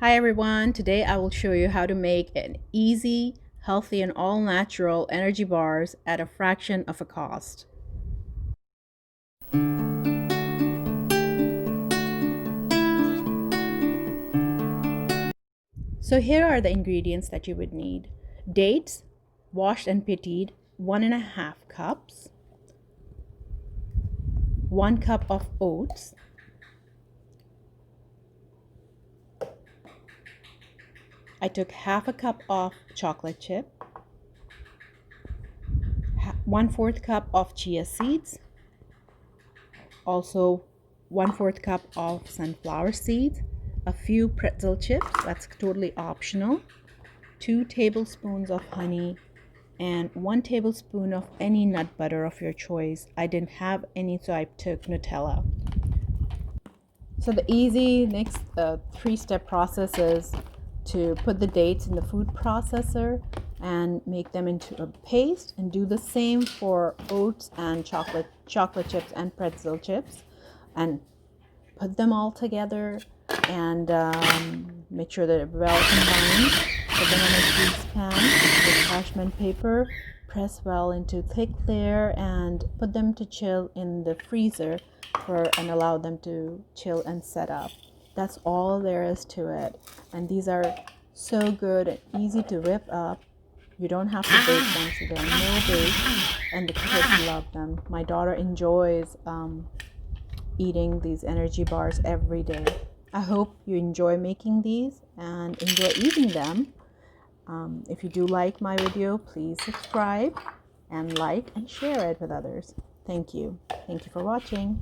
Hi everyone, today I will show you how to make an easy, healthy and all natural energy bars at a fraction of a cost. So here are the ingredients that you would need. Dates, washed and pittied, 1.5 cups. 1 cup of oats. I took half a cup of chocolate chip. 1/4 cup of chia seeds. Also 1/4 cup of sunflower seeds. A few pretzel chips, that's totally optional. 2 tablespoons of honey and 1 tablespoon of any nut butter of your choice. I didn't have any, so I took Nutella. So the easy next 3-step process is to put the dates in the food processor and make them into a paste, and do the same for oats and chocolate chips and pretzel chips, and put them all together and make sure that they're well combined. Put them on a grease pan with parchment paper, press well into thick layer, and put them to chill in the freezer and allow them to chill and set up. That's all there is to it. And these are so good and easy to whip up. You don't have to bake them, so they're no bake, and the kids love them. My daughter enjoys eating these energy bars every day. I hope you enjoy making these and enjoy eating them. If you do like my video, please subscribe and like and share it with others. Thank you. Thank you for watching.